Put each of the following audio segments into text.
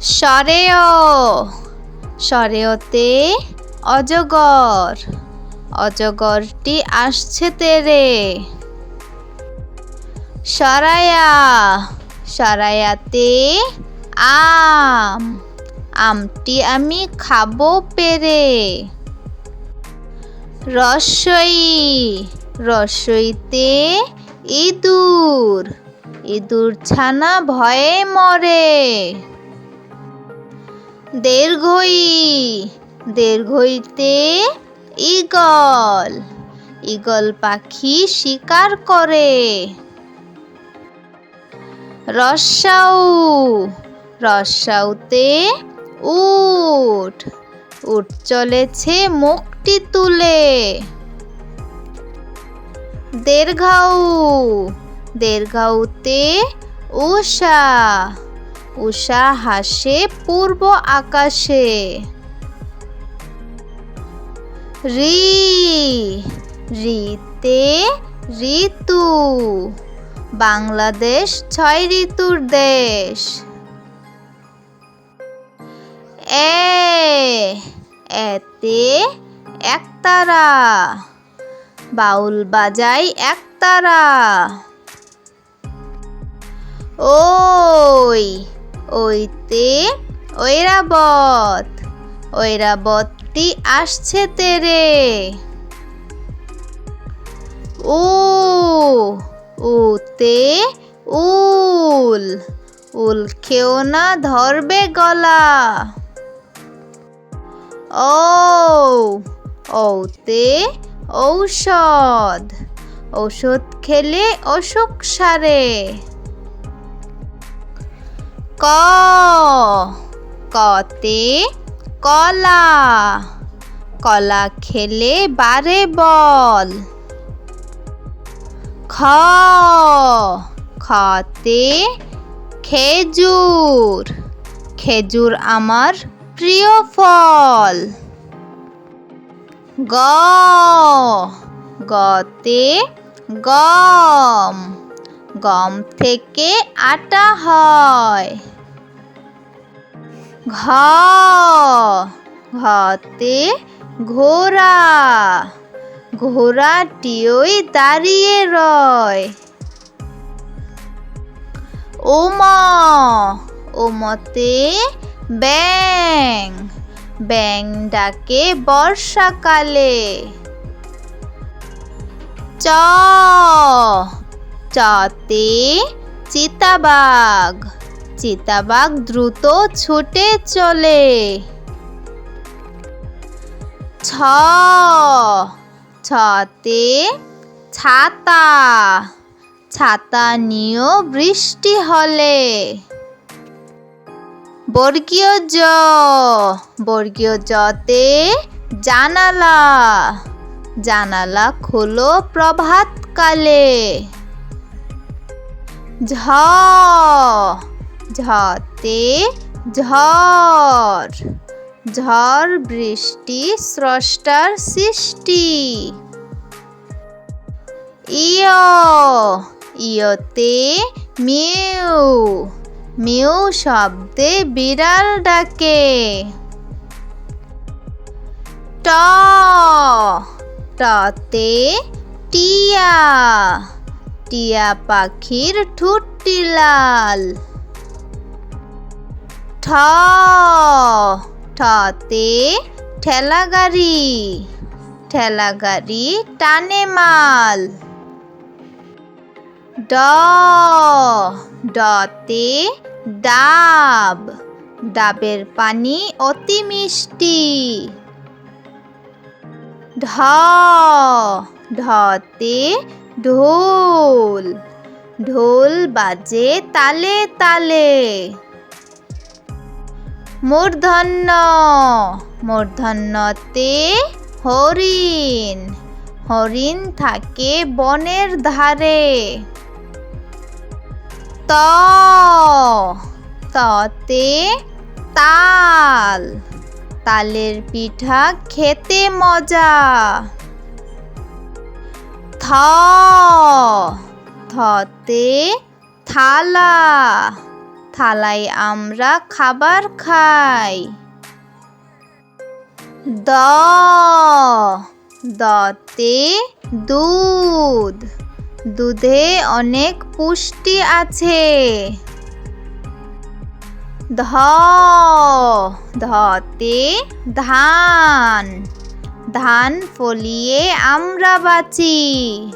সরেয় সরেয়তে অজগর অজগরটি আসছে তেরে। সরায়া সরায়াতে আম আমটি আমি খাবো পেরে। রস্বই রস্বইতে ইঁদুর ইঁদুর ছানা ভয়ে মরে। দীর্ঘই দীর্ঘইতে ঈগল ঈগল পাখি শিকার করে। রস্বাউ রস্বাউতে উট উট চলেছে মুখটি তুলে। দীর্ঘাউ দীর্ঘাউতে উষা উষা হাসে পূর্ব আকাশে। রি রিতে ঋতু বাংলাদেশ 6 ঋতুর দেশ। এতে একতারা বাউল বাজাই একতারা। ওইতে ঐরাবত ঐরাবতটি আসছে তেরে। উতে উল উল খেও না ধরবে গলা। ঔতে ঔষধ ঔষধ খেলে অসুখ সারে। কতে কলা কলা খেলে বাড়ে বল। খতে খেজুর খেজুর আমার প্রিয় ফল। গতে গম গম থেকে আটা হয়। ঘতে ঘোড়া ঘোড়াটিওই দাঁড়িয়ে রয়। ওমতে ব্যাঙ ব্যাঙ ডাকে বর্ষাকালে। চতে চিতাবাঘ চিতাবাঘ দ্রুত ছুটে চলে। ছতে ছাতা ছাতা নিও বৃষ্টি হলে। বর্গীয় জতে জানালা জানালা খোলো প্রভাতকালে। ঝতে ঝড় ঝড় বৃষ্টি স্রষ্টার সৃষ্টি। ইয়তে মিউ মিউ শব্দে বিড়াল ডাকে। টতে টিয়া টিয়া পাখির ঠোঁটটি লাল। ঠতে ঠেলাগাড়ি ঠেলাগাড়ি টানে মাল। ডতে ডাব ডাবের পানি অতি মিষ্টি। ঢতে ঢোল ঢোল বাজে তালে তালে। মূর্ধন্যতে হরিণ হরিণ থাকে বনের ধারে। ততে তাল তালের পিঠা খেতে মজা। থতে থালা থালায় আমরা খাবার খাই। দতে দুধ, দুধে অনেক পুষ্টি আছে। ধতে ধান, ধান ফলিয়ে আমরা বাঁচি।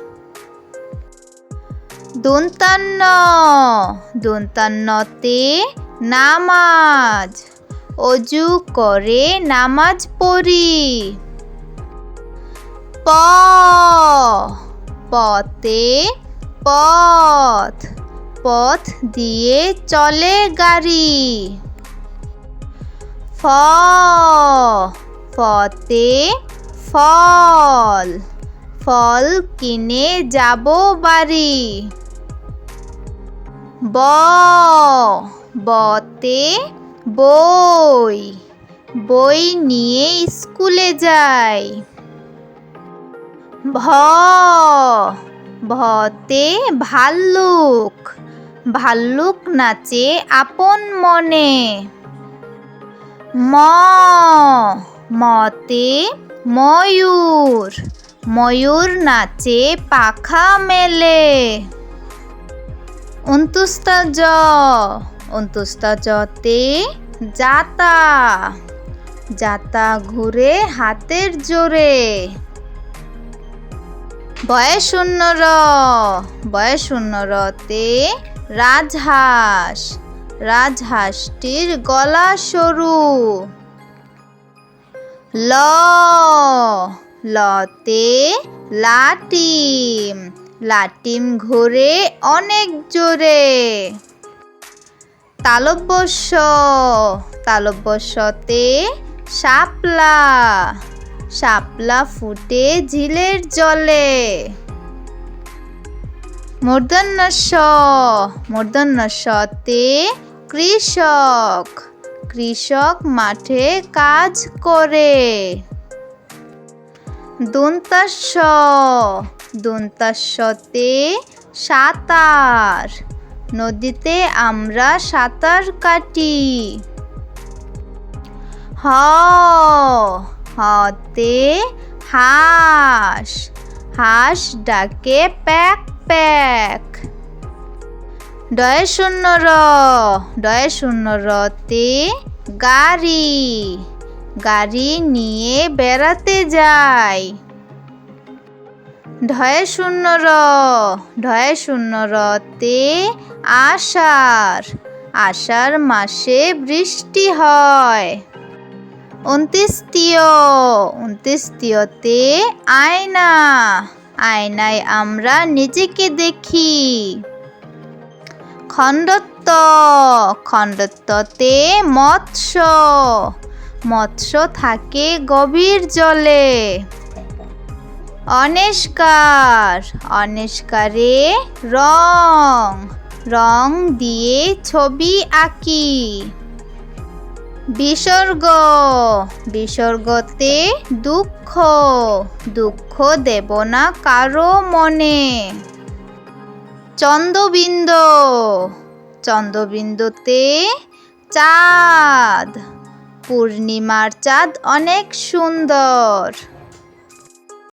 দন্তান্নতে নামাজ, অজু করে নামাজ পড়ি। পতে পথ, পথ দিয়ে চলে গাড়ি। ফতে ফল, ফল কিনে যাব বাড়ি। বতে বই, বই নিয়ে স্কুলে যাই। ভতে ভাল্লুক, ভাল্লুক নাচে আপন মনে। মতে ময়ূর, ময়ূর নাচে পাখা মেলে। জতে যাতা, যাতা ঘুরে হাতের জোরে। রতে রাজহাঁস, রাজহাঁসটির গলা সরু। লতে লাটিম, লাটিম ঘোরে অনেক জোরে। তালব্যস্যতে শাপলা, শাপলা ফুটে ঝিলের জলে। মূর্ধন্যতে কৃষক, কৃষক মাঠে কাজ করে। দন্তাস্যতে সাঁতার, নদীতে আমরা সাঁতার কাটি। হতে হাঁস, হাঁস ডাকে প্যাক প্যাক। রতে গাড়ি, গাড়ি নিয়ে বেড়াতে যাই। রতে আষাঢ়, আষাঢ় মাসে বৃষ্টি হয়। তে আয়না, আয়নায় আমরা নিজেকে দেখি। খণ্ডত্বতে মৎস্য, মৎস্য থাকে গভীর জলে। অনেস্কারে রং, রং দিয়ে ছবি আঁকি। বিসর্গতে দুঃখ, দুঃখ দেব না কারো মনে। চন্দ্রবিন্দুতে চাঁদ, পূর্ণিমার চাঁদ অনেক সুন্দর।